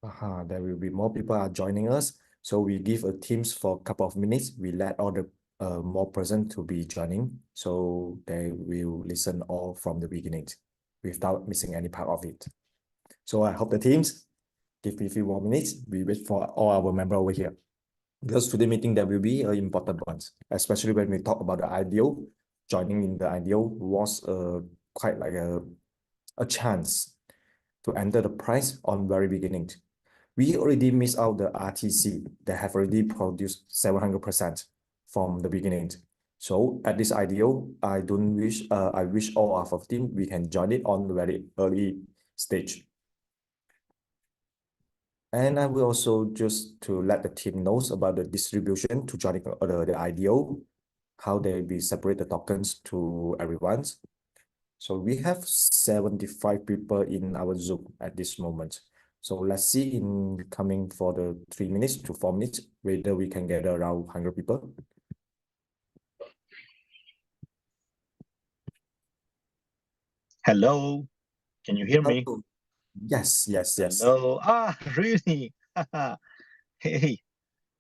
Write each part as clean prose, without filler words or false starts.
There will be more people are joining us. So we give a teams for a couple of minutes. We let all the more present to be joining. So they will listen all from the beginning without missing any part of it. So I hope the teams give me a few more minutes. We wait for all our members over here. Because today meeting there will be important ones, especially when we talk about the IDO. Joining in the IDO was quite like a chance to enter the price on very beginning. We already missed out the RTC that have already produced 700% from the beginning. So at this IDO, I wish all of our team we can join it on the very early stage. And I will also just to let the team knows about the distribution to joining the IDO, how they be separate the tokens to everyone. So we have 75 people in our Zoom at this moment. So let's see in coming for the 3 minutes to 4 minutes, whether we can get around 100 people. Hello, can you hear me? Yes. Hello. Really? Hey,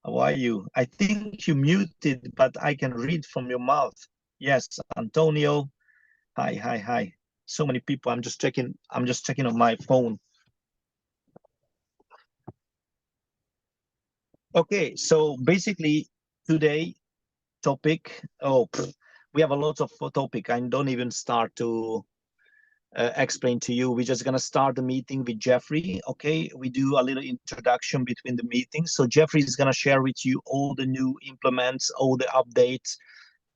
how are you? I think you muted, but I can read from your mouth. Yes, Antonio. Hi. So many people. I'm just checking on my phone. Okay, so basically today topic. We have a lot of topic. I don't even start to explain to you. We're just gonna start the meeting with Jeffrey. Okay, we do a little introduction between the meetings. So Jeffrey is gonna share with you all the new implements, all the updates,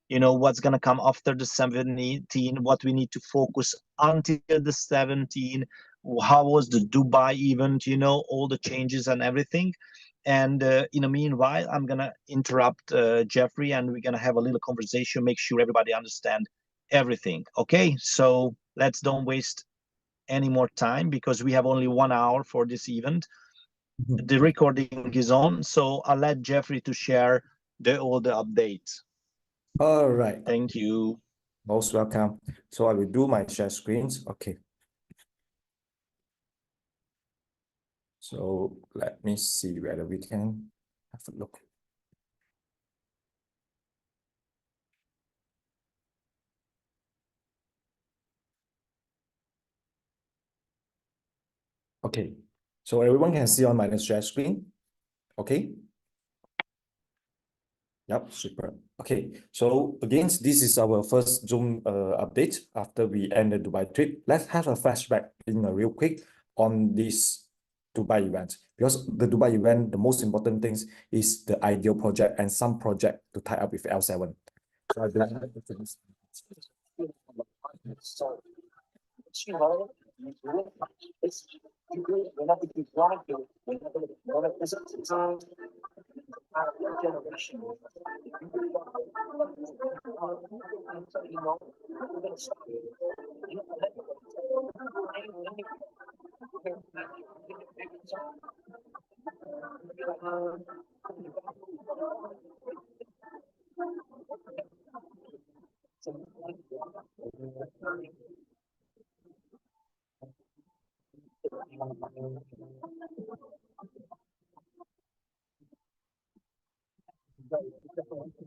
you know, what's gonna come after the 17, what we need to focus until the 17, how was the Dubai event, you know, all the changes and everything. And in the meanwhile, I'm gonna interrupt Jeffrey, and we're gonna have a little conversation, make sure everybody understand everything. Okay, so let's don't waste any more time because we have only 1 hour for this event. The recording is on, so I'll let Jeffrey to share all the updates. All right. Thank you. Most welcome. So I will do my share screens. Okay. So let me see whether we can have a look. Okay, so everyone can see on my share screen. Okay. Yep, super. Okay, so again, this is our first Zoom update after we end the Dubai trip. Let's have a flashback in a real quick on this Dubai event, because the Dubai event, the most important things is the ideal project and some project to tie up with L7. So I believe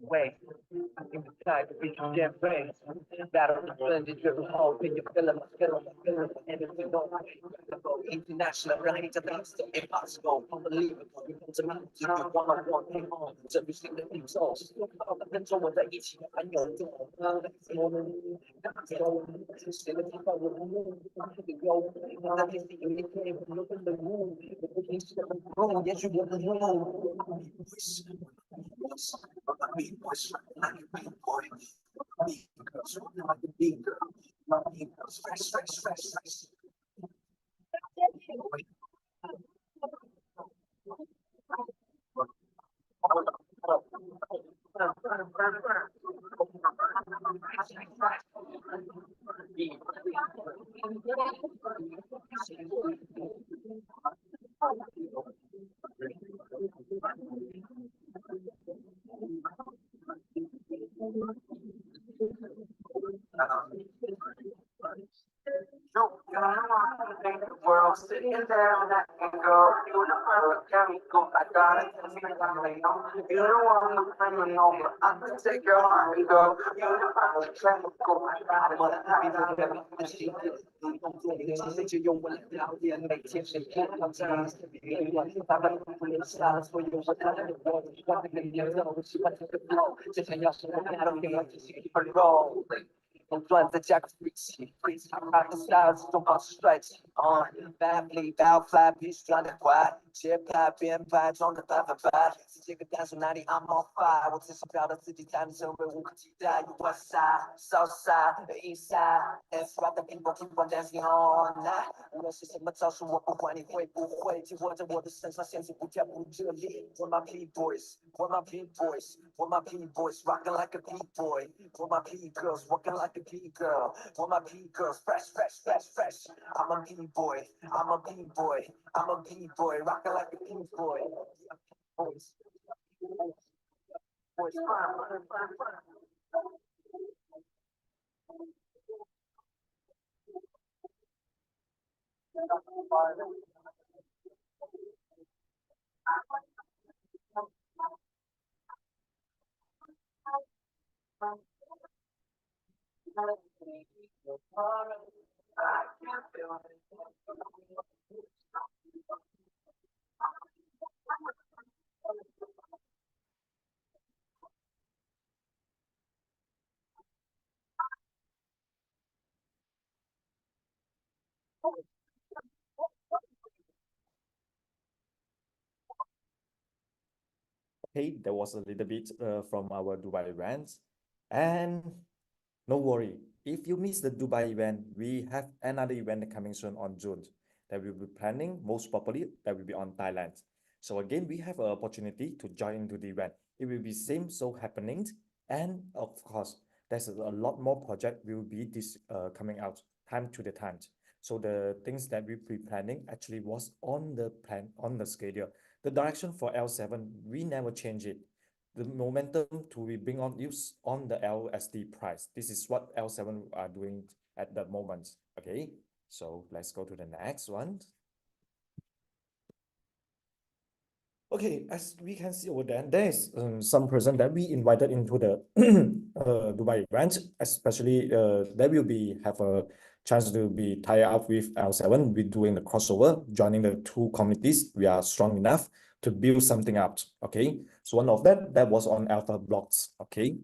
way in the sky to be damn brains. Battle the splendid dribble hole. Can you feel it? Feel it. And if you don't, international, right? It's impossible, unbelievable. To me, to do one-on-one, hang on. To be seen the things all. 跟中文在一起，还有这种我们写的地方，我们这个有，那这是有一天我们的路，我不平时的路，也许我的路。The world sitting there on that go. You the first chemical, I gotta test me like I know. You the one who's bringing over. I can take your heart and go. You the first chemical, I gotta test me like I know. 这就用我来表演，每天谁看到这样子的演员，他们不留下所有我他的我，我的年肉，喜欢这个 flow，就想要什么 battle，给我继续 keep it rolling。用段再加个 freaky，freaky，他的 style 始终保持帅气。Badly bow fly，必须转得快，节拍编排装得100%。世界各单数哪里 I'm on fire，我只想表达自己才能成为无可替代。You West Side、South Side、East Side，That's right the people keep on dancing all night。无论是什么招数，我不管你会不会，紧握着我的身上限制不跳不热烈。We're my P-boys，We're my P-boys，We're my P-boys rocking like a P-boy。We're my P-girls walking like a P-girl。We're my P-girls fresh。I'm a P-boy，I'm a P-boy，I'm a P-boy rocking like a P-boy。Boys， boys， Okay, that was a little bit from our Dubai events. And no worry, if you miss the Dubai event, we have another event coming soon on June that we'll be planning. Most probably that will be on Thailand. So again, we have an opportunity to join into the event. It will be same so happening. And of course, there's a lot more project will be this coming out time to the time. So the things that we pre-planning actually was on the plan, on the schedule. The direction for L7, we never change it. The momentum to we bring on use on the LSD price. This is what L7 are doing at the moment. Okay, so let's go to the next one. Okay, as we can see over there, there is some person that we invited into the Dubai event, especially that will be have a chance to be tied up with L7. We're doing the crossover, joining the two communities. We are strong enough to build something up. Okay, so one of that was on Alpha Blocks. Okay,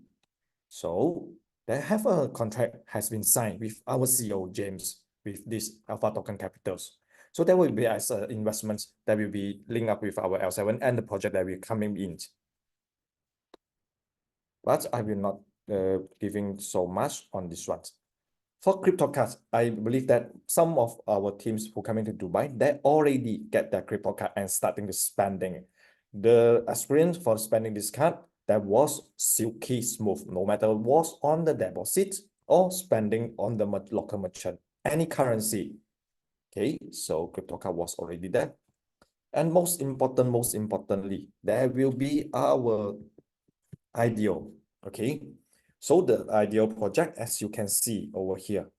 so they have a contract has been signed with our CEO James with this Alpha Token Capitals. So there will be as investments that will be linked up with our L7 and the project that will coming in. But I will not giving so much on this one. For crypto cards, I believe that some of our teams who coming to Dubai, they already get their crypto card and starting to spending. The experience for spending this card, that was silky smooth, no matter was on the deposit or spending on the local merchant, any currency. Okay, so crypto card was already there. And most importantly, there will be our IDO. Okay, so the IDO project, as you can see over here,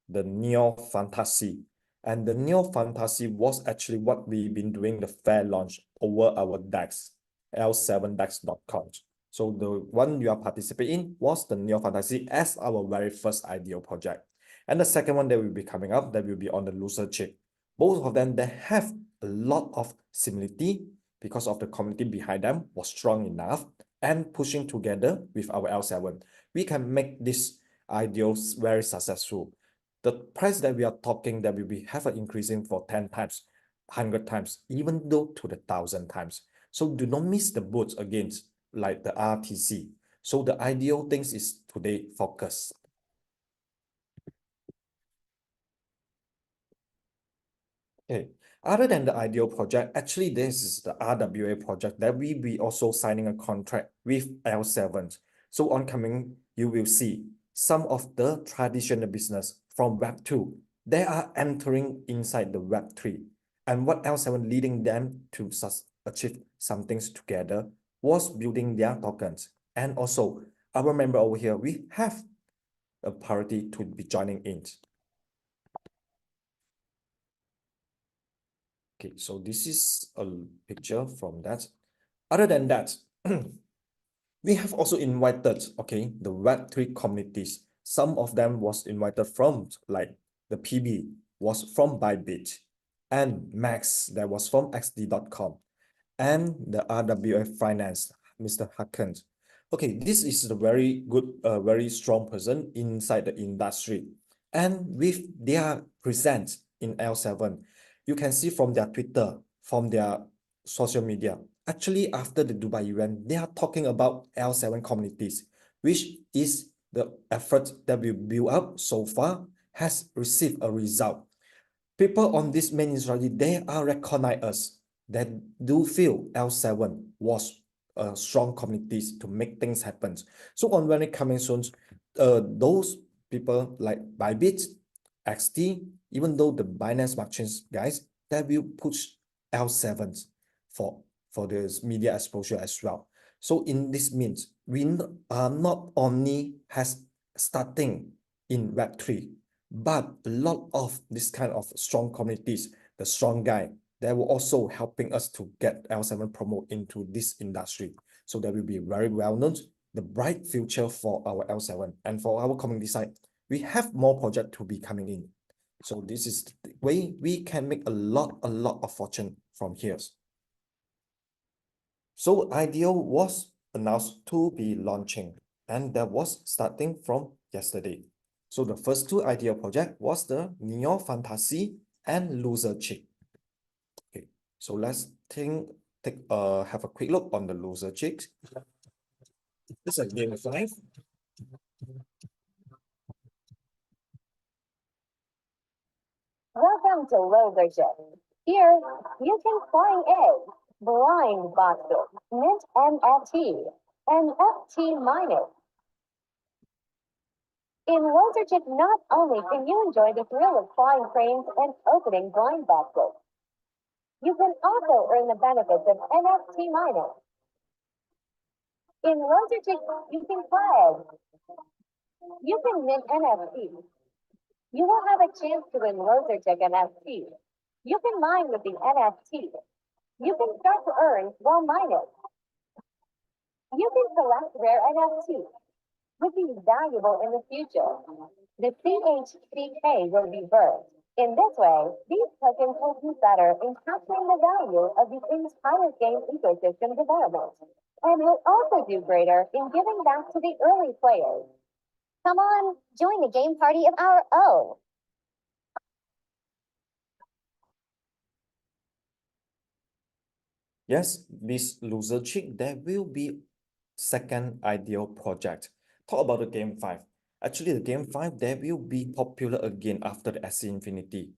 the Neo Fantasy. And the Neo Fantasy was actually what we've been doing the fair launch over our DEX, L7dex.com. So the one you are participating in was the Neo Fantasy as our very first IDO project. And the second one that will be coming up, that will be on the loser chip. Both of them, they have a lot of similarity because of the community behind them was strong enough and pushing together with our L7. We can make this IDOs very successful. The price that we are talking that we will have an increasing for 10 times, 100 times, even though to the 1,000 times. So do not miss the boats against like the RTC. So the ideal things is today focus. Okay. Other than the ideal project, actually this is the RWA project that we be also signing a contract with L7. So on coming, you will see some of the traditional business from Web 2, they are entering inside the Web 3. And what L7 leading them to achieve some things together was building their tokens. And also, our member over here, we have a priority to be joining in. Okay, so this is a picture from that. Other than that, we have also invited, okay, the Web3 communities. Some of them was invited from, like the PB was from Bybit, and Max that was from XD.com, and the RWF Finance, Mr. Huckins. Okay, this is a very good, very strong person inside the industry. And with their presence in L7, you can see from their Twitter, from their social media, actually after the Dubai event, they are talking about L7 communities, which is the effort that we built up so far has received a result. People on this main strategy, they are recognize us that do feel L7 was a strong communities to make things happen. So on when it coming soon, those people like Bybit, XT, even though the Binance Smart Chain guys, that will push L7 for this media exposure as well. So in this means we are not only has starting in Web3, but a lot of this kind of strong communities, the strong guy, they will also helping us to get L7 promote into this industry. So that will be very well known, the bright future for our L7 and for our community side. We have more project to be coming in. So this is the way we can make a lot of fortune from here. So IDO was announced to be launching, and that was starting from yesterday. So the first two IDO project was the Neo Fantasy and Loser Chick. Okay, so let's have a quick look on the Loser Chick. This is a game 5. Welcome to Losership. Here, you can flying egg, blind boxes, mint NFT, and FT minus. In Losership, not only can you enjoy the thrill of flying cranes and opening blind boxes, you can also earn the benefits of NFT minus. In Losership, you can fly eggs. You can mint NFTs. You will have a chance to win Losership NFTs. You can mine with the NFT. You can start to earn while mining. You can collect rare NFTs, which is valuable in the future. The CHCK will be birthed. In this way, these tokens will do better in capturing the value of the entire game ecosystem development, and will also do greater in giving back to the early players. Come on, join the game party of our own. Yes, this Loser Chick, there will be second ideal project. Talk about the game 5. Actually, the game 5, there will be popular again after the SC Infinity.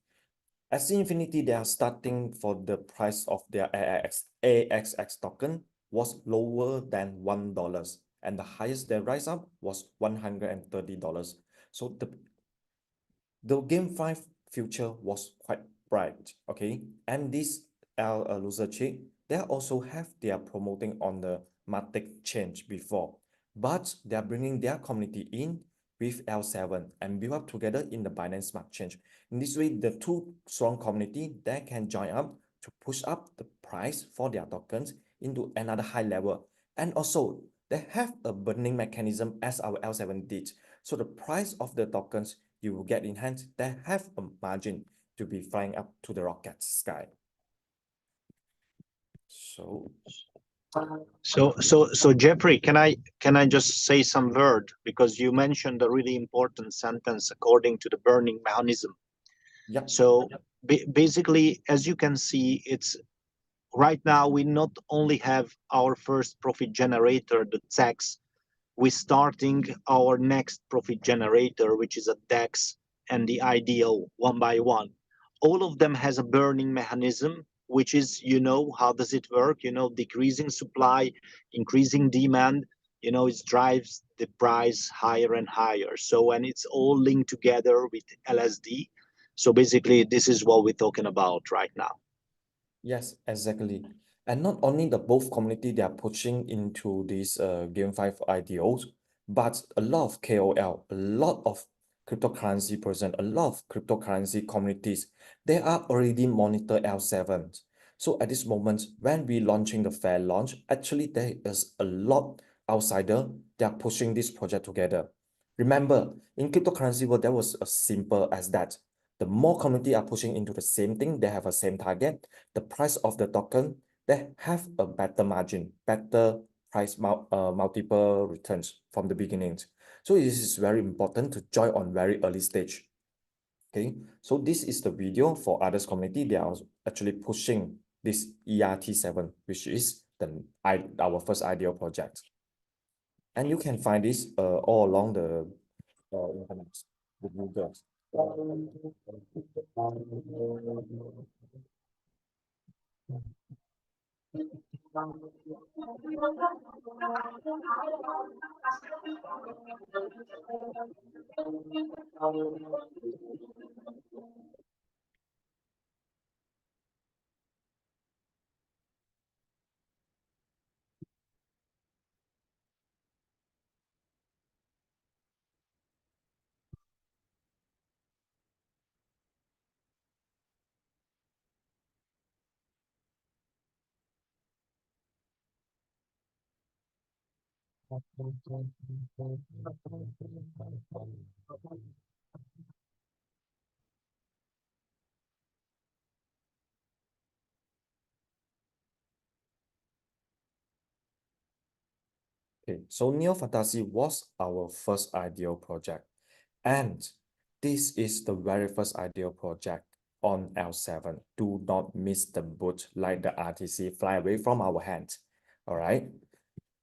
SC Infinity, they are starting for the price of their AXX token was lower than $1, and the highest they rise up was $130. So the game 5 future was quite bright, okay? And this Loser Chick, they also have their promoting on the Matic change before, but they are bringing their community in with L7 and build up together in the Binance Smart Chain. In this way, the two strong community, they can join up to push up the price for their tokens into another high level. And also, they have a burning mechanism as our L7 did. So the price of the tokens you will get in hand that have a margin to be flying up to the rocket sky. So Jeffrey, can I just say some word, because you mentioned a really important sentence according to the burning mechanism. Yeah. So basically, as you can see, it's right now we not only have our first profit generator, the tax, we're starting our next profit generator, which is a DEX and the IDO one by one. All of them has a burning mechanism, which is, how does it work? Decreasing supply, increasing demand, it drives the price higher and higher. So, and it's all linked together with LSD. So basically, this is what we're talking about right now. Yes, exactly. And not only the both community they are pushing into these Game 5 IDOs, but a lot of KOL, a lot of cryptocurrency person, a lot of cryptocurrency communities, they are already monitor L7. So at this moment, when we launching the fair launch, actually there is a lot outsider that are pushing this project together. Remember, in cryptocurrency world, that was as simple as that. The more community are pushing into the same thing, they have a same target, the price of the token, they have a better margin, better price multiple returns from the beginning. So this is very important to join on very early stage. Okay, so this is the video for others community. They are actually pushing this ERT7, which is our first IDO project. And you can find this all along the internet with Google. Okay, so Neo Fantasy was our first IDO project, and this is the very first IDO project on L7. Do not miss the boat like the RTC fly away from our hands. All right.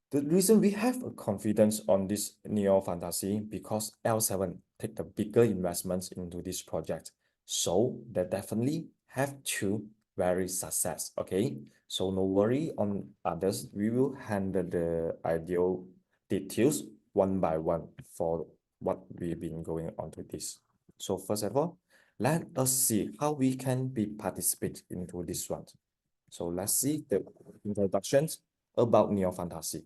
The reason we have a confidence on this Neo Fantasy because L7 take the bigger investments into this project. So they definitely have to very success. Okay. So no worry on others. We will handle the ideal details one by one for what we've been going on to this. So first of all, let us see how we can be participate into this one. So let's see the introductions about Neo Fantasy.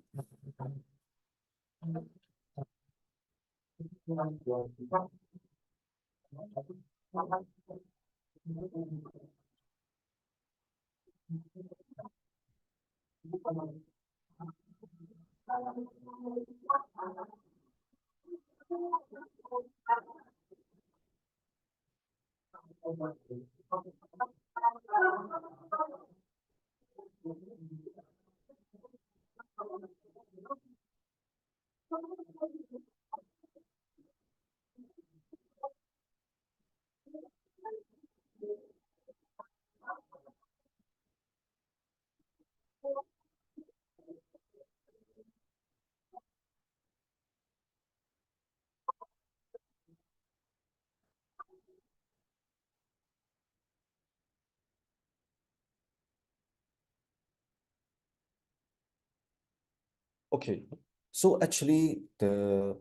Okay, so actually the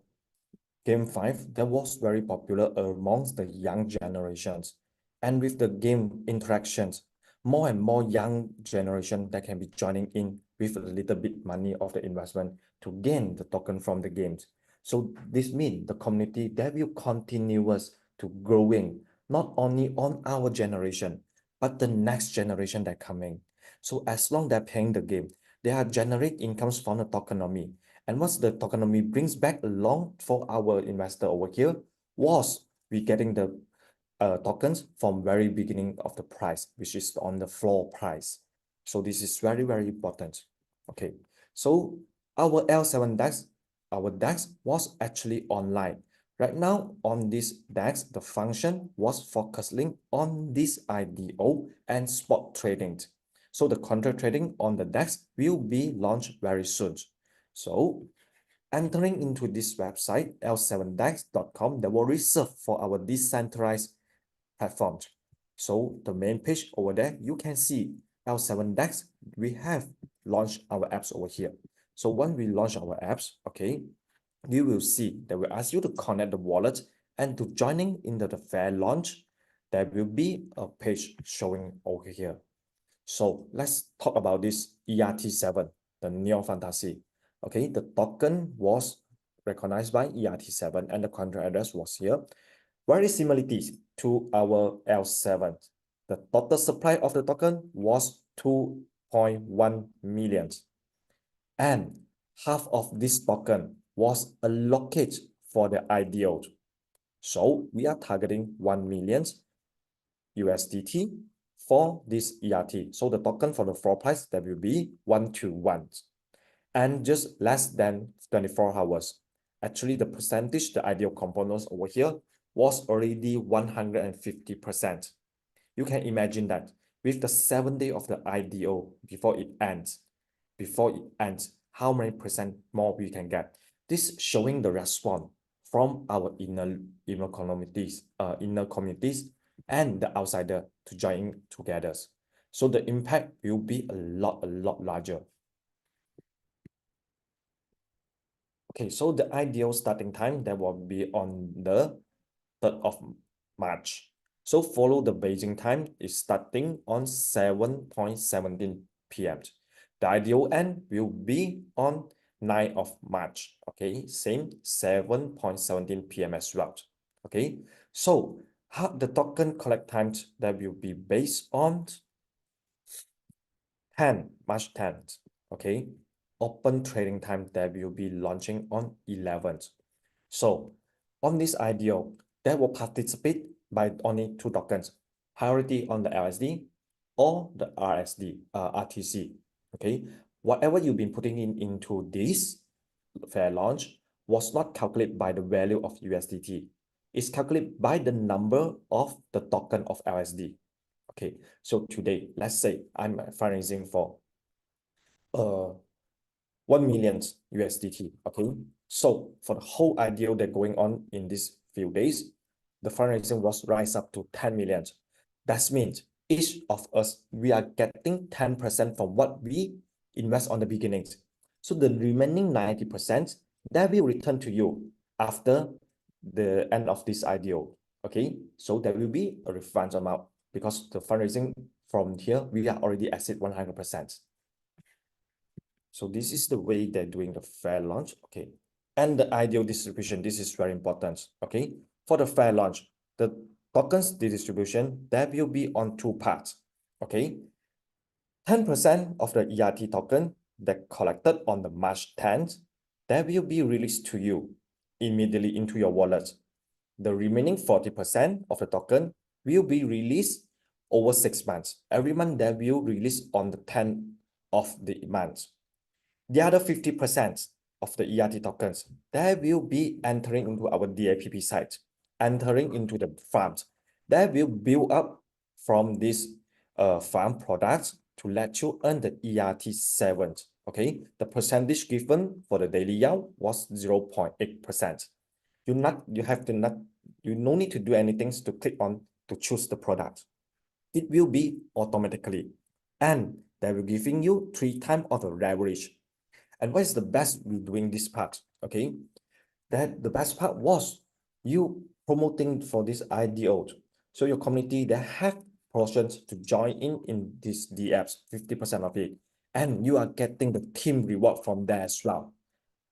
Game 5 that was very popular amongst the young generations. And with the game interactions, more and more young generation that can be joining in with a little bit money of the investment to gain the token from the games. So this means the community that will continuous to growing, not only on our generation, but the next generation that coming. So as long they're paying the game, they are generate incomes from the tokenomics. And what the tokenomics brings back along for our investor over here was we getting the tokens from very beginning of the price, which is on the floor price. So this is very, very important. Okay, so our L7 DEX, our DEX was actually online. Right now on this DEX, the function was focusing on this IDO and spot trading. So the contract trading on the DEX will be launched very soon. So entering into this website, l7dex.com, that will reserve for our decentralized platform. So the main page over there, you can see L7dex, we have launched our apps over here. So when we launch our apps, okay, you will see that we ask you to connect the wallet and to joining into the fair launch, there will be a page showing over here. So let's talk about this ERT7, the Neo Fantasy. Okay, the token was recognized by ERT7 and the contract address was here. Very similarities to our L7. the total supply of the token was 2.1 million. And half of this token was allocated for the IDO. So we are targeting 1 million USDT for this ERT. So the token for the floor price, that will be 1 to 1. And just less than 24 hours. Actually, the percentage, the IDO components over here was already 150%. You can imagine that with the 7 day of the IDO before it ends, how many percent more we can get. This showing the response from our inner communities and the outsider to join together. So the impact will be a lot larger. Okay, so the ideal starting time that will be on the 3rd of March. So follow the Beijing time is starting on 7:17 p.m. The ideal end will be on 9th of March. Okay, same 7:17 p.m. as well. Okay, so how the token collect times that will be based on March 10th. Okay, open trading time that will be launching on 11th. So on this IDO, they will participate by only 2 tokens, priority on the LSD or the RTC. Okay, whatever you've been putting into this fair launch was not calculated by the value of USDT. It's calculated by the number of the token of LSD. Okay, so today, let's say I'm fundraising for 1 million USDT. Okay, so for the whole IDO that going on in these few days, the fundraising was rise up to 10 million. That means each of us, we are getting 10% from what we invest on the beginning. So the remaining 90% that will return to you after the end of this IDO. Okay, so there will be a refund amount because the fundraising from here, we are already at 100%. So this is the way they're doing the fair launch. Okay, and the ideal distribution, this is very important. Okay, for the fair launch, the tokens distribution, that will be on 2 parts. Okay, 10% of the ERT token that collected on the March 10th, that will be released to you immediately into your wallet. The remaining 40% of the token will be released over 6 months. Every month that will release on the 10th of the month. The other 50% of the ERT tokens, that will be entering into our DAPP site, entering into the farms. That will build up from this farm products to let you earn the ERT7. Okay, the percentage given for the daily yield was 0.8%. You no need to do anything to click on to choose the product. It will be automatically, and they will giving you 3 times of the leverage. And what is the best with doing this part? Okay, that the best part was you promoting for this IDO. So your community, they have portions to join in these DApps, 50% of it. And you are getting the team reward from there as well.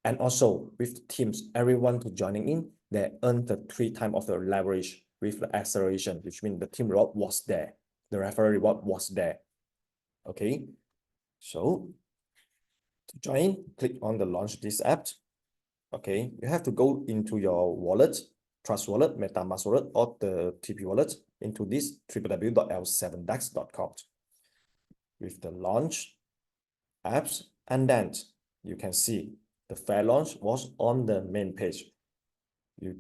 And also with teams, everyone to joining in, they earn the 3 times of the leverage with the acceleration, which means the team reward was there. The referral reward was there. Okay, so to join, click on the launch this app. Okay, you have to go into your wallet, Trust Wallet, MetaMask Wallet, or the TP Wallet into this www.l7dex.com with the launch apps, and then you can see the fair launch was on the main page. You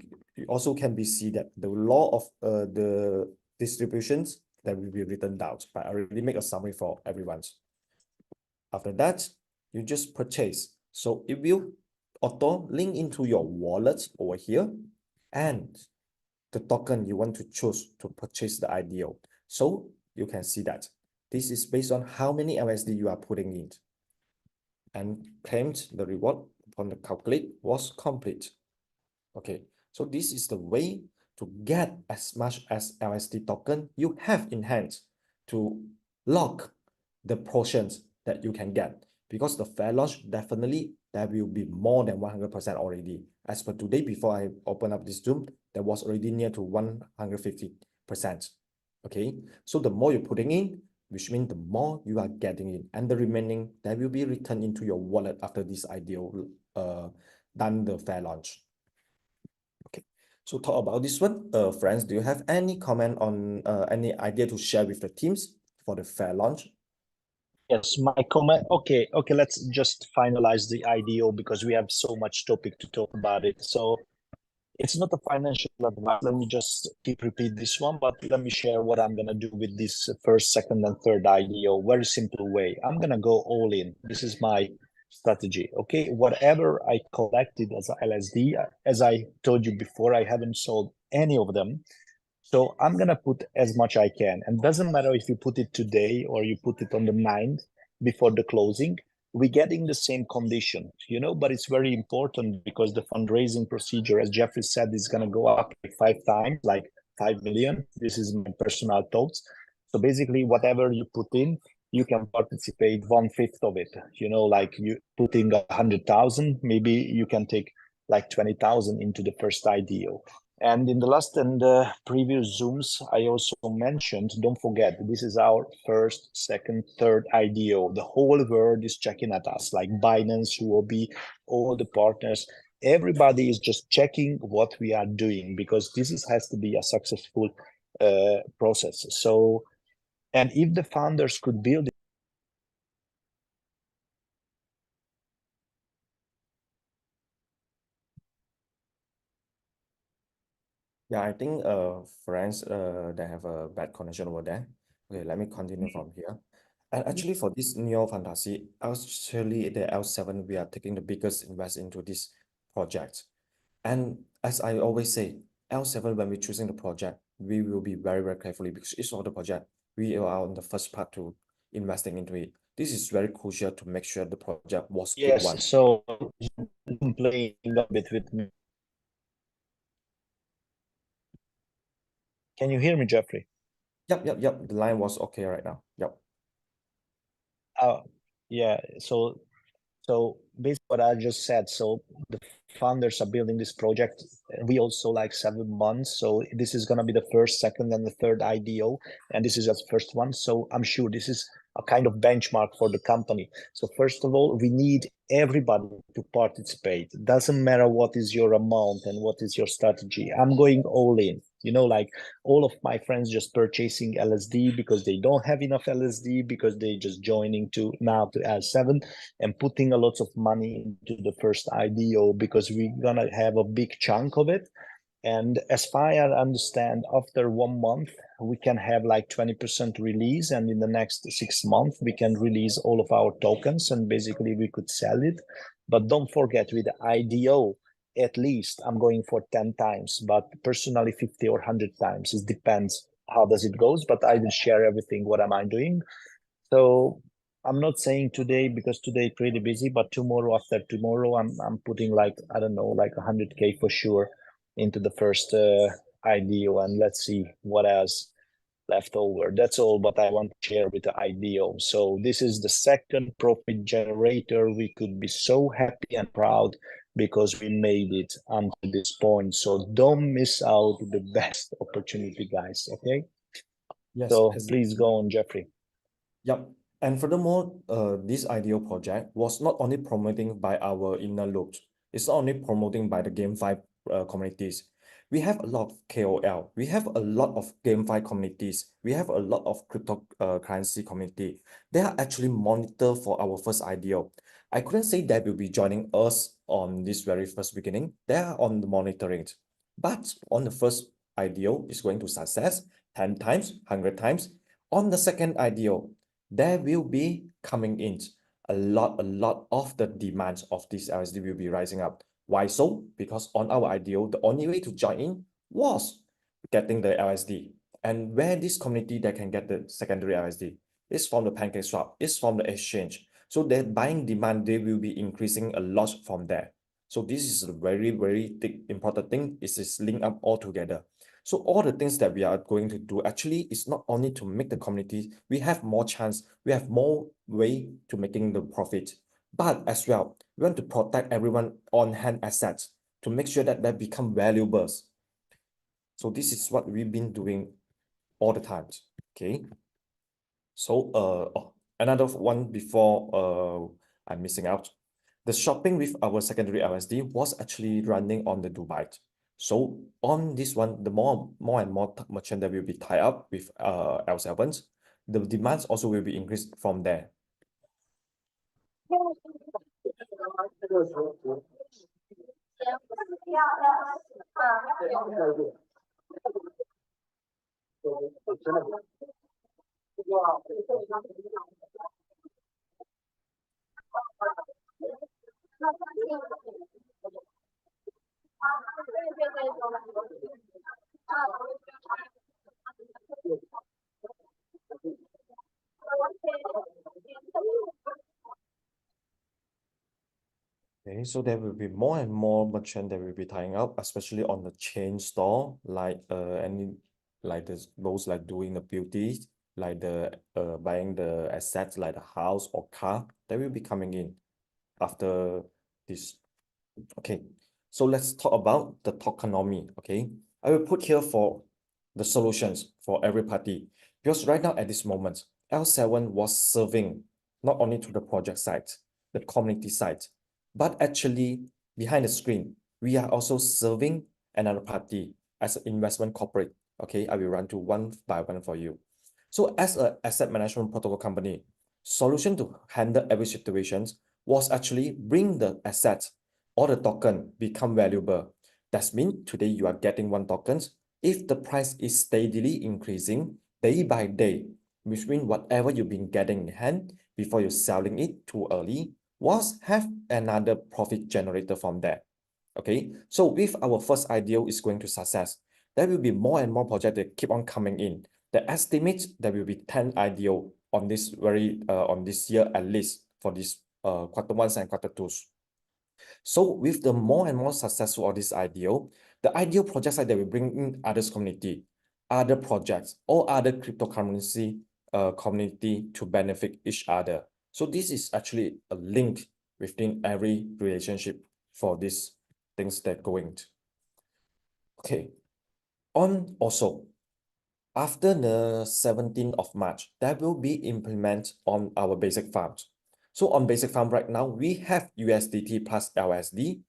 also can see that the law of the distributions that will be written down, but I already make a summary for everyone. After that, you just purchase. So it will auto link into your wallet over here, and the token you want to choose to purchase the IDO. So you can see that this is based on how many LSD you are putting in, and claimed the reward upon the calculate was complete. Okay, so this is the way to get as much as LSD token you have in hand to lock the portions that you can get, because the fair launch definitely there will be more than 100% already. As per today, before I open up this Zoom, there was already near to 150%. Okay, so the more you're putting in, which means the more you are getting in, and the remaining that will be returned into your wallet after this IDO done the fair launch. Okay, so talk about this one. Friends, do you have any comment on any idea to share with the teams for the fair launch? Yes, my comment. Okay, let's just finalize the IDO because we have so much topic to talk about it. So it's not a financial advice. Let me just keep repeat this one, but let me share what I'm gonna do with this first, second, and third IDO. Very simple way. I'm gonna go all in. This is my strategy. Okay, whatever I collected as a LSD, as I told you before, I haven't sold any of them. So I'm gonna put as much I can, and doesn't matter if you put it today or you put it on the 9th before the closing, we're getting the same condition, you know. But it's very important because the fundraising procedure, as Jeffrey said, is gonna go up like 5 times, like 5 million. This is my personal thoughts. So basically, whatever you put in, you can participate 1/5 of it. You know, like you putting 100,000, maybe you can take like 20,000 into the first IDO. And in the last and previous Zooms, I also mentioned, don't forget, this is our first, second, third IDO. The whole world is checking at us, like Binance, Huobi, all the partners. Everybody is just checking what we are doing because has to be a successful process. So, and if the founders could build Yeah, I think friends they have a bad connection over there. Okay, let me continue from here. And actually for this Neo Fantasy, actually the L7 we are taking the biggest invest into this project. And as I always say, L7 when we're choosing the project, we will be very, very carefully because each of the project we are on the first part to investing into it. This is very crucial to make sure the project was good one. yes, so play a little bit with me. Can you hear me, Jeffrey? Yep. The line was okay right now. Yep. Yeah, so basically what I just said, so the founders are building this project. We also like 7 months. So this is gonna be the first, second, and the third IDO, and this is just first one. So I'm sure this is a kind of benchmark for the company. So first of all, we need everybody to participate. Doesn't matter what is your amount and what is your strategy. I'm going all in. You know, like all of my friends just purchasing LSD because they don't have enough LSD because they just joining to now to L7 and putting a lot of money into the first IDO because we're gonna have a big chunk of it. And as far as I understand, after 1 month, we can have like 20% release. And in the next 6 months, we can release all of our tokens and basically we could sell it. But don't forget with the IDO, at least I'm going for 10 times, but personally 50 or 100 times. It depends how does it goes, but I will share everything. What am I doing? So I'm not saying today because today pretty busy, but tomorrow after tomorrow, I'm putting like, I don't know, like 100K for sure into the first IDO, and let's see what else left over. That's all what I want to share with the IDO. So this is the second profit generator. We could be so happy and proud because we made it until this point. So don't miss out the best opportunity, guys. Okay. Yes, So exactly. please go on, Jeffrey. Yep. And furthermore, this IDO project was not only promoting by our inner loops, it's not only promoting by the GameFi communities. We have a lot of KOL, we have a lot of GameFi communities, we have a lot of cryptocurrency community. They are actually monitor for our first IDO. I couldn't say that will be joining us on this very first beginning. They are on the monitoring. But on the first IDO is going to success 10 times, 100 times. On the second IDO, there will be coming in a lot of the demands of this LSD will be rising up. Why so? Because on our IDO, the only way to join in was getting the LSD. And where this community that can get the secondary LSD is from the pancake swap, is from the exchange. So their buying demand, they will be increasing a lot from there. So this is a very, very important thing. Is linked up all together. So all the things that we are going to do actually is not only to make the community, we have more chance, we have more way to making the profit, but as well, we want to protect everyone on-hand assets to make sure that they become valuables. So this is what we've been doing all the times. Okay. So another one before I'm missing out. The shopping with our secondary LSD was actually running on the Dubai. So on this one, the more and more merchant that will be tied up with L7s, the demands also will be increased from there. Okay, so there will be more and more merchant that will be tying up, especially on the chain store, like those like doing the beauty, like the buying the assets like the house or car, they will be coming in after this. Okay, so let's talk about the tokenomics. Okay, I will put here for the solutions for every party, because right now at this moment, L7 was serving not only to the project side, the community side, but actually behind the screen, we are also serving another party as an investment corporate. Okay, I will run to one by one for you. So as an asset management protocol company, solution to handle every situations was actually bring the assets or the token become valuable. That means today you are getting one tokens. If the price is steadily increasing day by day, which means whatever you've been getting in hand before you're selling it too early, was have another profit generator from that. Okay, so with our first IDO is going to success, there will be more and more projects that keep on coming in. The estimate there will be 10 IDO on this on this year at least for this quarter ones and quarter twos. So with the more and more successful of this IDO, the ideal projects that will bring in others community, other projects, or other cryptocurrency community to benefit each other. So this is actually a link within every relationship for these things that going. Okay. Also, after the 17th of March, that will be implemented on our basic farms. So on basic farm right now, we have USDT plus LSD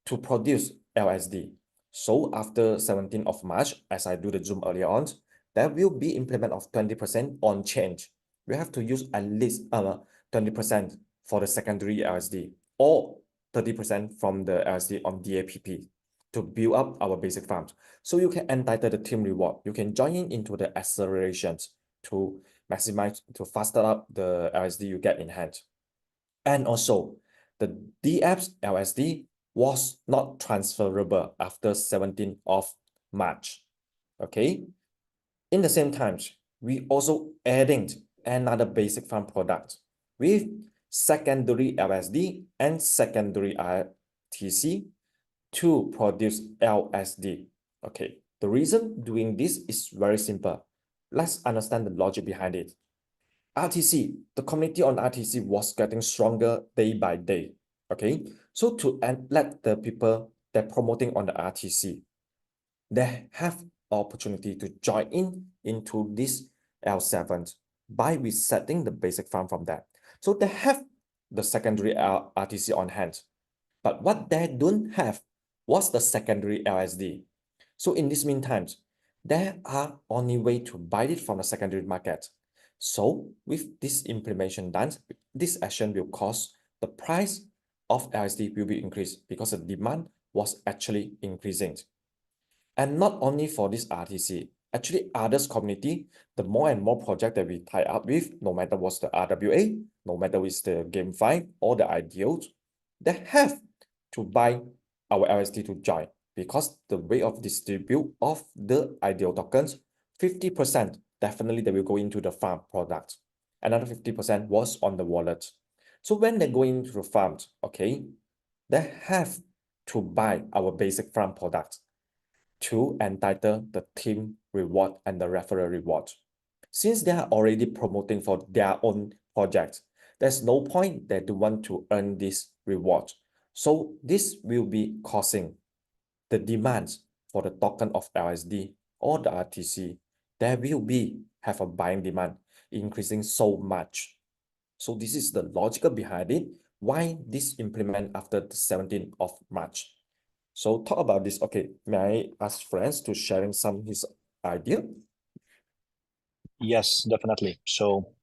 to produce LSD. So after 17th of March, as I do the Zoom earlier on, there will be implement of 20% on change. We have to use at least 20% for the secondary LSD or 30% from the LSD on DAPP to build up our basic farms. So you can entitle the team reward. You can join in into the accelerations to maximize, to faster up the LSD you get in hand. And also, the DApps LSD was not transferable after 17th of March. Okay. In the same time, we also adding another basic farm product with secondary LSD and secondary RTC to produce LSD. Okay, the reason doing this is very simple. Let's understand the logic behind it. RTC, the community on RTC was getting stronger day by day. Okay, so to let the people that promoting on the RTC, they have opportunity to join in into this L7 by resetting the basic farm from that. So they have the secondary RTC on hand. But what they don't have was the secondary LSD. So in this meantime, there are only way to buy it from the secondary market. So with this implementation done, this action will cause the price of LSD will be increased because the demand was actually increasing. And not only for this RTC, actually others community, the more and more project that we tie up with, no matter what's the RWA, no matter what's the GameFi or the IDOs, they have to buy our LSD to join because the way of distribute of the IDO tokens, 50% definitely they will go into the farm product. Another 50% was on the wallet. So when they go into the farms, okay, they have to buy our basic farm product to entitle the team reward and the referral reward. Since they are already promoting for their own project, there's no point they do want to earn this reward. So this will be causing the demands for the token of LSD or the RTC there will be have a buying demand increasing so much. So this is the logical behind it. Why this implement after the 17th of March? So talk about this. Okay, may I ask friends to sharing some his idea? Yes, definitely. So,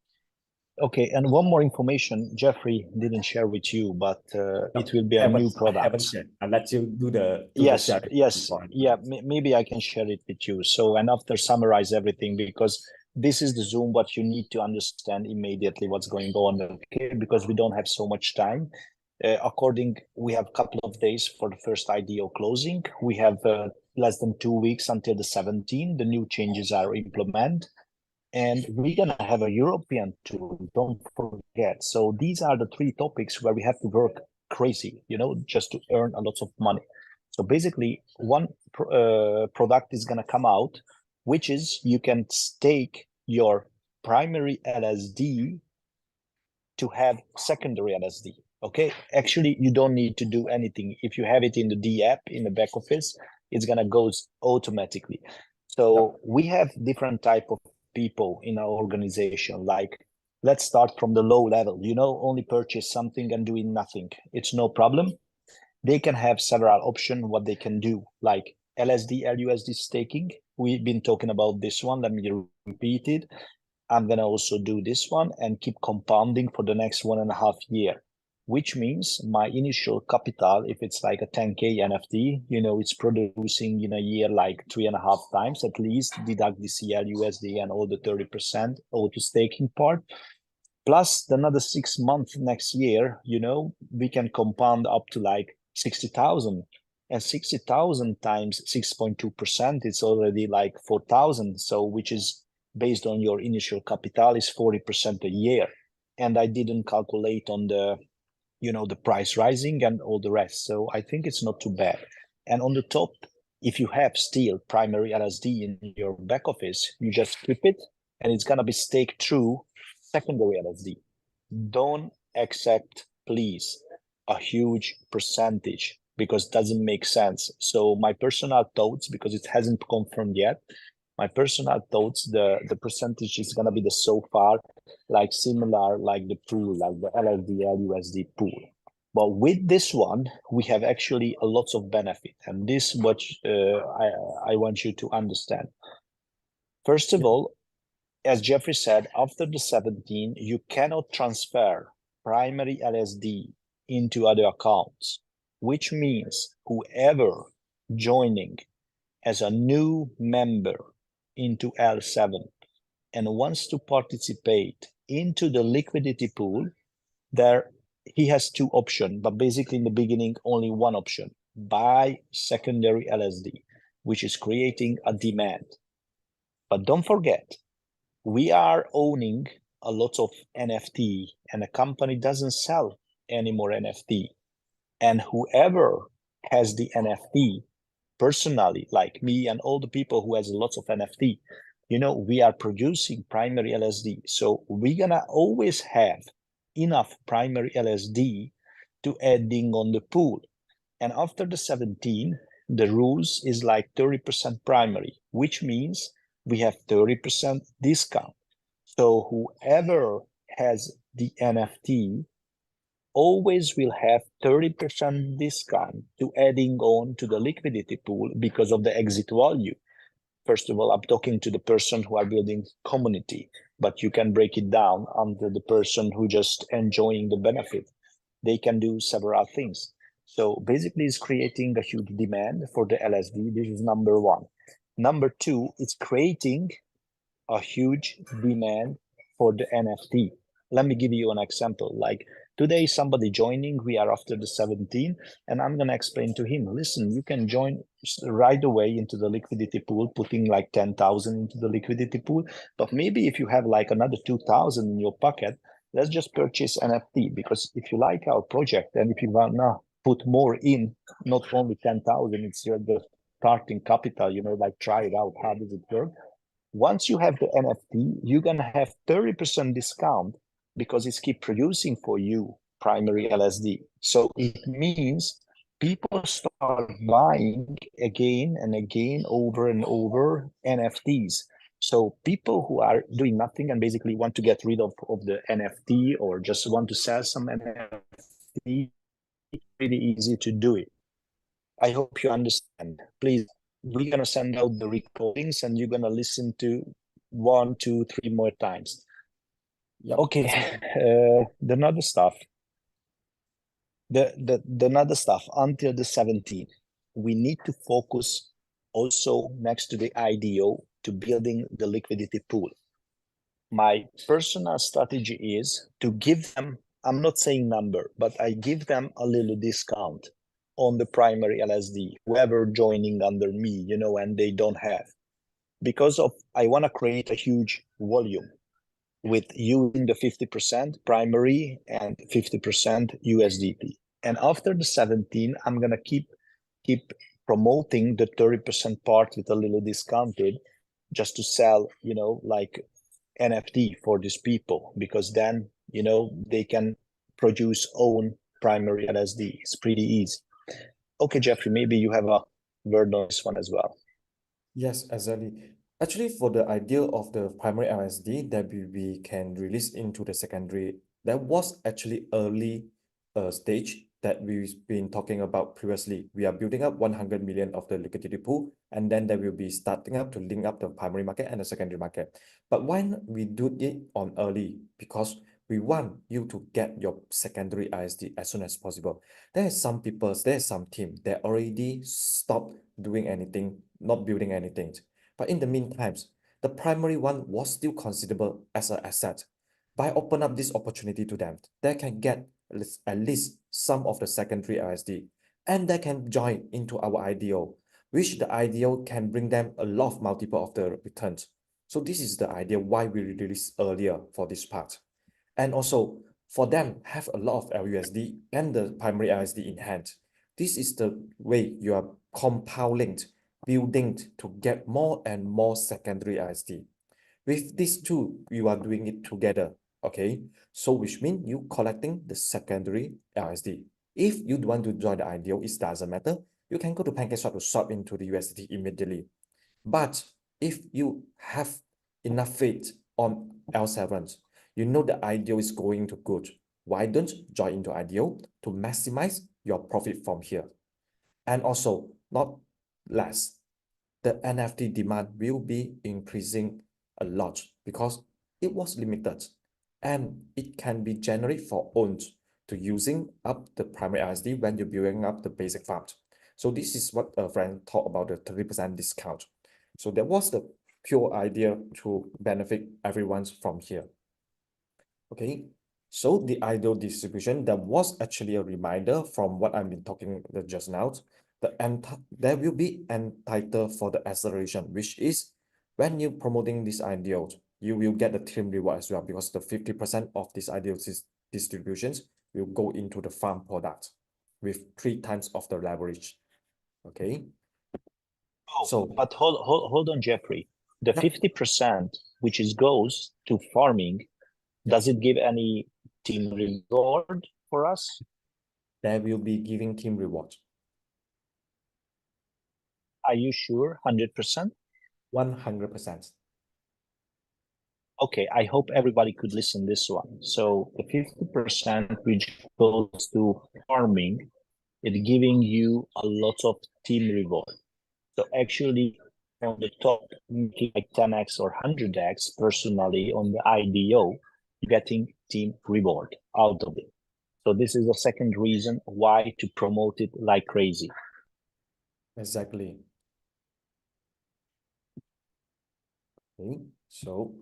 okay, and one more information Jeffrey didn't share with you, but it will be a new I haven't product. shared. I'll let you do the Yes, sharing yes, before I do yeah, that. maybe I can share it with you. So, and after summarize everything, because this is the Zoom, what you need to understand immediately what's going on, okay? Because we don't have so much time. We have a couple of days for the first IDO closing. We have less than 2 weeks until the 17th. The new changes are implemented. And we're going to have a European tool, don't forget. So these are the 3 topics where we have to work crazy, just to earn a lot of money. So basically, one product is going to come out, which is you can stake your primary LSD to have secondary LSD. Okay, actually, you don't need to do anything. If you have it in the D app in the back office, it's going to go automatically. So we have different type of people in our organization. Like, let's start from the low level, only purchase something and doing nothing. It's no problem. They can have several options what they can do, like LSD, LUSD staking. We've been talking about this one. Let me repeat it. I'm going to also do this one and keep compounding for the next 1.5 year, which means my initial capital, if it's like a 10K NFT, it's producing in a year like 3.5 times at least, deduct the CLUSD and all the 30% auto staking part. Plus another 6 months next year, we can compound up to like 60,000. And 60,000 times 6.2%, it's already like 4,000. So which is based on your initial capital is 40% a year. And I didn't calculate on the, the price rising and all the rest. So I think it's not too bad. And on the top, if you have still primary LSD in your back office, you just flip it and it's going to be staked through secondary LSD. Don't accept, please, a huge percentage because it doesn't make sense. So my personal thoughts, because it hasn't confirmed yet, my personal thoughts, the percentage is going to be the so far like similar like the pool, like the LSD, LUSD pool. But with this one, we have actually a lot of benefit. And this is what I want you to understand. First of all, as Jeffrey said, after the 17, you cannot transfer primary LSD into other accounts, which means whoever joining as a new member into L7 and wants to participate into the liquidity pool, there he has 2 options, but basically in the beginning only one option: buy secondary LSD, which is creating a demand. But don't forget, we are owning a lot of NFT and the company doesn't sell any more NFT. And whoever has the NFT personally, like me and all the people who has lots of NFT, we are producing primary LSD. So we're gonna always have enough primary LSD to adding on the pool. And after the 17, the rules is like 30% primary, which means we have 30% discount. So whoever has the NFT always will have 30% discount to adding on to the liquidity pool because of the exit value. First of all, I'm talking to the person who are building community, but you can break it down under the person who just enjoying the benefit. They can do several things. So basically it's creating a huge demand for the LSD. This is number 1. Number 2, it's creating a huge demand for the NFT. Let me give you an example. Like today, somebody joining, we are after the 17, and I'm going to explain to him, listen, you can join right away into the liquidity pool, putting like 10,000 into the liquidity pool. But maybe if you have like another 2,000 in your pocket, let's just purchase NFT, because if you like our project and if you want to put more in, not only 10,000, it's your the starting capital, like try it out. How does it work? Once you have the NFT, you're going to have 30% discount because it's keep producing for you primary LSD. So it means people start buying again and again over and over NFTs. So people who are doing nothing and basically want to get rid of the NFT or just want to sell some NFT, it's really easy to do it. I hope you understand. Please, we're gonna send out the recordings and you're gonna listen to 1, 2, 3 more times. Yep. Okay, the another stuff. The another stuff until the 17th, we need to focus also next to the IDO to building the liquidity pool. My personal strategy is to give them, I'm not saying number, but I give them a little discount on the primary LSD, whoever joining under me, you know, and they don't have. Because of, I want to create a huge volume with using the 50% primary and 50% USDT. And after the 17, I'm gonna keep promoting the 30% part with a little discounted just to sell, you know, like NFT for these people, because then, you know, they can produce own primary LSD. It's pretty easy. Okay, Jeffrey, maybe you have a word on this one as well. Yes, exactly. Actually, for the idea of the primary LSD that we can release into the secondary, that was actually early stage that we've been talking about previously. We are building up 100 million of the liquidity pool, and then they will be starting up to link up the primary market and the secondary market. But why not we do it on early? Because we want you to get your secondary ISD as soon as possible. There are some people, there is some team that already stopped doing anything, not building anything. But in the meantime, the primary one was still considerable as an asset. By open up this opportunity to them, they can get at least some of the secondary ISD, and they can join into our IDO, which the IDO can bring them a lot of multiple of the returns. So this is the idea why we release earlier for this part. And also for them have a lot of LUSD and the primary LSD in hand. This is the way you are compounding, building to get more and more secondary LSD. With these two, you are doing it together, okay? So which means you collecting the secondary LSD. If you want to join the IDO, it doesn't matter. You can go to PancakeSwap to swap into the USDT immediately. But if you have enough faith on L7s, you know the IDO is going to good. Why don't you join into IDO to maximize your profit from here? And also, not less, the NFT demand will be increasing a lot because it was limited and it can be generated for owned to using up the primary LSD when you're building up the basic farm. So this is what a friend talked about the 30% discount. So that was the pure idea to benefit everyone from here. Okay, so the ideal distribution, that was actually a reminder from what I've been talking just now. There will be entitled for the acceleration, which is when you're promoting these ideals, you will get the team reward as well, because the 50% of these ideal distributions will go into the farm product with 3 times of the leverage. Okay. Oh, So but hold on, Jeffrey. The yeah. 50% which is goes to farming, does it give any team reward for us? They will be giving team reward. Are you sure? 100%? 100%. Okay, I hope everybody could listen this one. So the 50% which goes to farming, it's giving you a lot of team reward. So actually on the top, making like 10x or 100x personally on the IDO, getting team reward out of it. So this is the second reason why to promote it like crazy. Exactly. Okay, so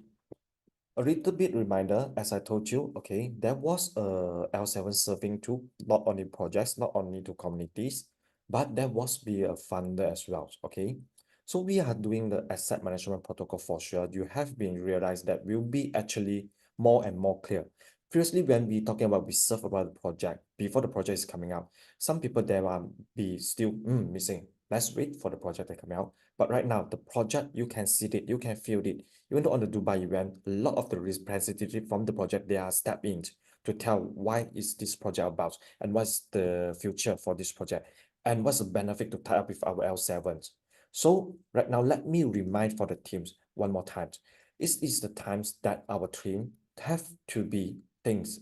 a little bit reminder, as I told you, okay, there was a L7 serving to not only projects, not only to communities, but there was be a funder as well, okay? So we are doing the asset management protocol for sure. You have been realized that will be actually more and more clear. Previously, when we talking about we serve about the project, before the project is coming out, some people there will be still missing. Let's wait for the project to come out. But right now, the project, you can see it, you can feel it. Even though on the Dubai event, a lot of the representatives from the project, they are step in to tell why is this project about and what's the future for this project and what's the benefit to tie up with our L7s. So right now, let me remind for the teams, one more time. It is the times that our team have to be things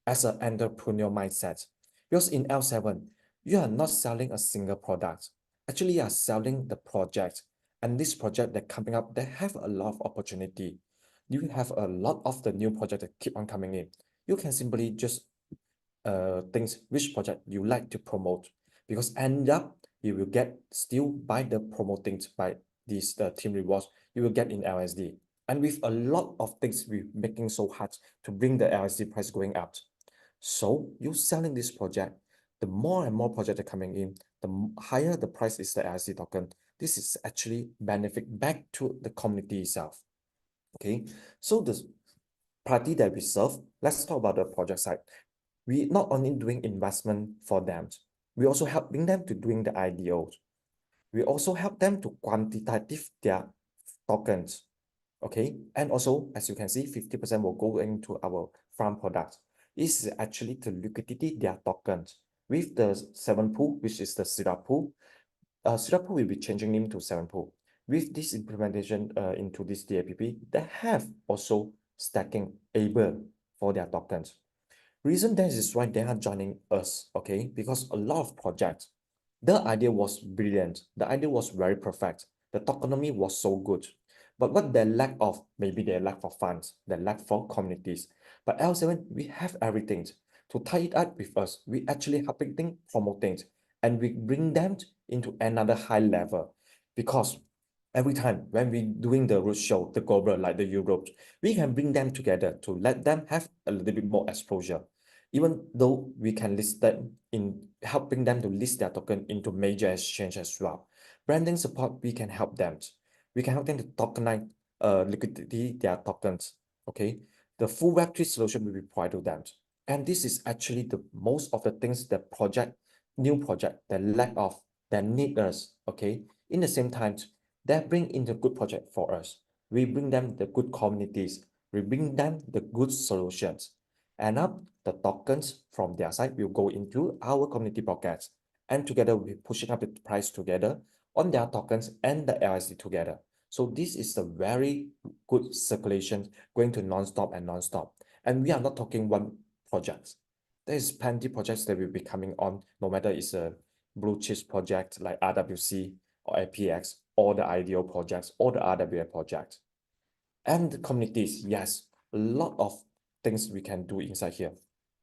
as an entrepreneurial mindset. Because in L7, you are not selling a single product. Actually, you are selling the project. And this project that coming up, they have a lot of opportunity. You have a lot of the new project that keep on coming in. You can simply just things which project you like to promote, because end up you will get still by the promoting by these team rewards you will get in LSD. And with a lot of things we making so hard to bring the LSD price going up. So you selling this project, the more and more projects are coming in, the higher the price is the LSD token. This is actually benefit back to the community itself. Okay, so the party that we serve, let's talk about the project side. We not only doing investment for them, we also helping them to doing the IDOs. We also help them to quantitative their tokens. Okay, and also as you can see, 50% will go into our farm products. This is actually to liquidity their tokens with the 7 pool, which is the syrup pool. Syrup pool will be changing name to 7 pool. With this implementation into this DAPP, they have also stacking able for their tokens. Reason that is why they are joining us, okay? Because a lot of projects, the idea was brilliant. The idea was very perfect. The tokenomics was so good. But what they lack of, maybe they lack for funds, they lack for communities. But L7, we have everything. To tie it up with us, we actually helping things, promoting, and we bring them into another high level. Because every time when we doing the roadshow, the global, like the Europe, we can bring them together to let them have a little bit more exposure. Even though we can list them in helping them to list their token into major exchange as well. Branding support, we can help them. We can help them to tokenize liquidity their tokens. Okay, the full Web3 solution will be provided to them. And this is actually the most of the things that new project, that lack of, that need us. Okay, in the same time, they bring in the good project for us. We bring them the good communities. We bring them the good solutions. And up the tokens from their side will go into our community pockets. And together we're pushing up the price together on their tokens and the LSD together. So this is a very good circulation going to non-stop and non-stop. And we are not talking one project. There is plenty projects that will be coming on, no matter it's a blue chips project like RWC or APX, or the IDO projects, or the RWA project. And the communities, yes, a lot of things we can do inside here.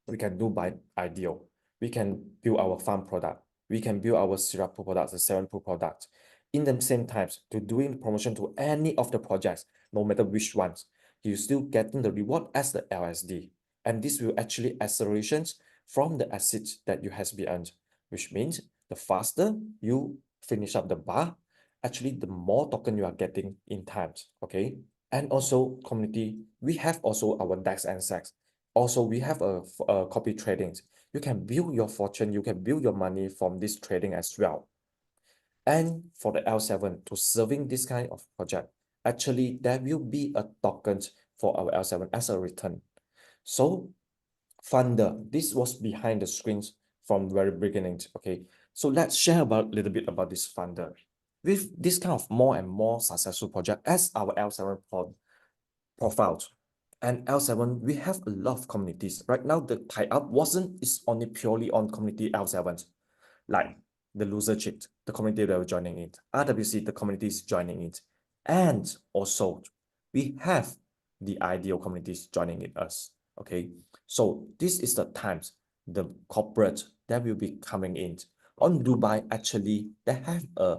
We can do by IDO. We can build our farm product. We can build our syrup products, the 7 pool product. In the same times, to doing promotion to any of the projects, no matter which ones, you still getting the reward as the LSD. And this will actually accelerations from the assets that you has been earned, which means the faster you finish up the bar, actually the more token you are getting in times, okay? And also community, we have also our DEX and SEX. Also, we have a copy trading. You can build your fortune, you can build your money from this trading as well. And for the L7 to serving this kind of project, actually there will be a token for our L7 as a return. So funder, this was behind the screens from very beginning, okay? So let's share about a little bit about this funder. With this kind of more and more successful project as our L7 profiles. And L7, we have a lot of communities. Right now, the tie-up is only purely on community L7, like the loser chip, the community that we're joining it, RWC, the community is joining it. And also, we have the ideal communities joining it us, okay? So this is the times, the corporate that will be coming in. On Dubai, actually, they have a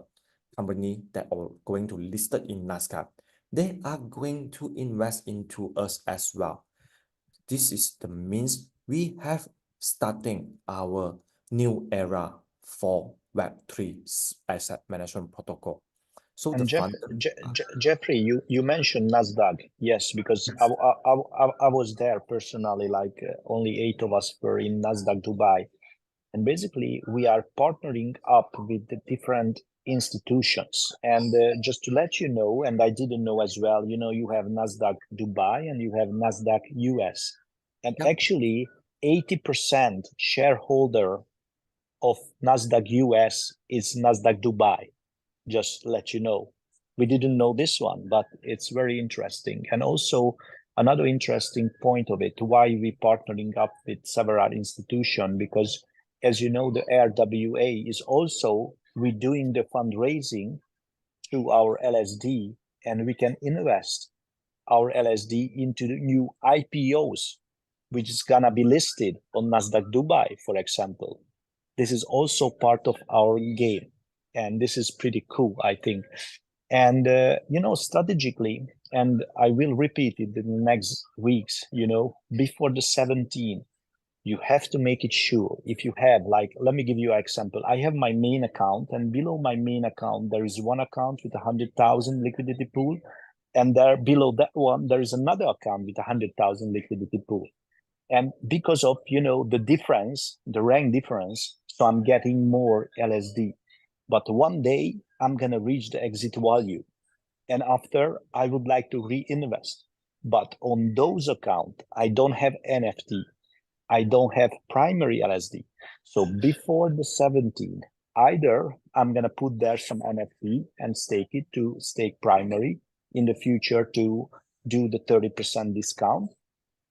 company that are going to listed in NASDAQ. They are going to invest into us as well. This is the means we have starting our new era for Web3 asset management protocol. So And the Jeffrey, you mentioned Nasdaq, yes, because yes. I was there personally. Like only 8 of us were in Nasdaq Dubai, and basically we are partnering up with the different institutions. And just to let you know, and I didn't know as well, you know, you have Nasdaq Dubai and you have Nasdaq US, and Yep. actually 80% shareholder of Nasdaq US is Nasdaq Dubai. Just let you know. We didn't know this one, but it's very interesting. And also another interesting point of it, why we partnering up with several institutions, because as you know, the RWA is also redoing the fundraising through our LSD, and we can invest our LSD into the new IPOs, which is gonna be listed on Nasdaq Dubai, for example. This is also part of our game, and this is pretty cool, I think. And you know, strategically, and I will repeat it in the next weeks, you know, before the 17th, you have to make it sure. If you have, like, let me give you an example. I have my main account, and below my main account, there is one account with 100,000 liquidity pool. And there below that one, there is another account with 100,000 liquidity pool. And because of, you know, the difference, the rank difference, so I'm getting more LSD. But one day I'm going to reach the exit value. And after, I would like to reinvest. But on those accounts, I don't have NFT. I don't have primary LSD. So before the 17th, either I'm going to put there some NFT and stake it to stake primary in the future to do the 30% discount,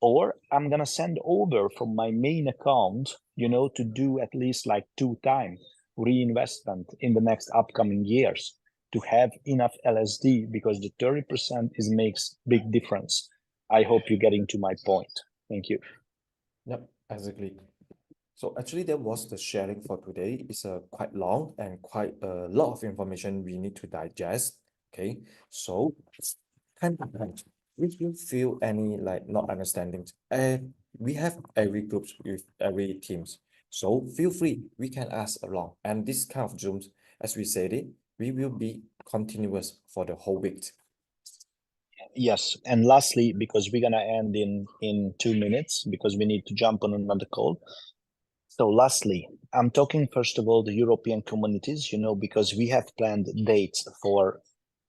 or I'm going to send over from my main account, you know, to do at least like 2 times reinvestment in the next upcoming years to have enough LSD, because the 30% makes big difference. I hope you're getting to my point. Thank you. Yep, exactly. So actually that was the sharing for today. It's quite long and quite a lot of information we need to digest. Okay, so kind of like, if you feel any like not understanding, we have every groups with every teams. So feel free, we can ask along. And this kind of Zooms, as we said it, we will be continuous for the whole week. Yes, and lastly, because we're gonna end in 2 minutes, because we need to jump on another call. So lastly, I'm talking first of all the European communities, you know, because we have planned dates for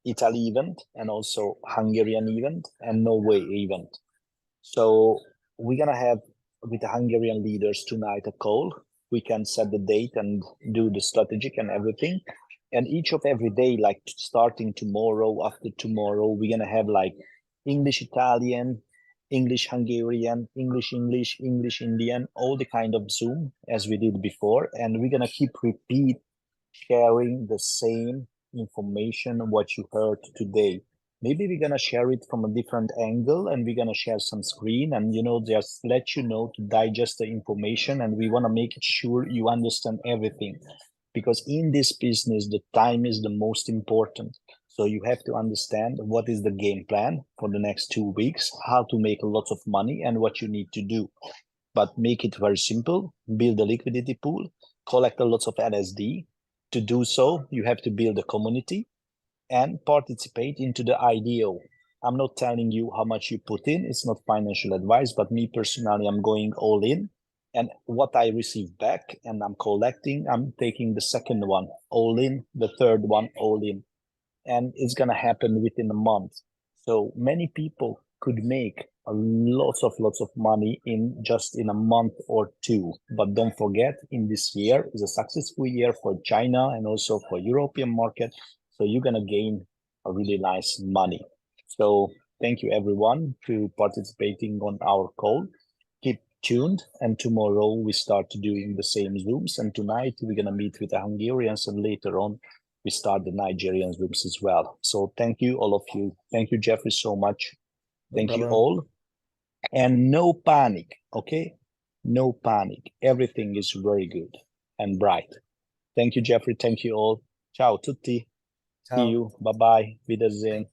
Italy event and also Hungarian event and Norway event. So we're gonna have with the Hungarian leaders tonight a call. We can set the date and do the strategic and everything. And each of every day, like starting tomorrow, after tomorrow, we're gonna have like English Italian, English Hungarian, English Indian, all the kind of Zoom as we did before. And we're gonna keep repeat sharing the same information what you heard today. Maybe we're gonna share it from a different angle, and we're gonna share some screen and, you know, just let you know to digest the information. And we wanna make sure you understand everything, because in this business, the time is the most important. So you have to understand what is the game plan for the next 2 weeks, how to make a lot of money and what you need to do. But make it very simple, build a liquidity pool, collect a lot of LSD. To do so, you have to build a community and participate into the IDO. I'm not telling you how much you put in, it's not financial advice, but me personally, I'm going all in. And what I receive back and I'm collecting, I'm taking the second one all in, the third one all in. And it's gonna happen within a month. So many people could make lots of money in just in a month or 2. But don't forget, in this year is a successful year for China and also for European market. So you're gonna gain a really nice money. So thank you everyone to participating on our call. Keep tuned, and tomorrow we start doing the same Zooms, and tonight we're gonna meet with the Hungarians, and later on we start the Nigerian Zooms as well. So thank you, all of you. Thank you, Jeffrey, so much. Thank you all. And no panic, okay? No panic. Everything is very good and bright. Thank you, Jeffrey. Thank you all. Ciao tutti. Ciao. See you. Bye-bye. Wiedersehen.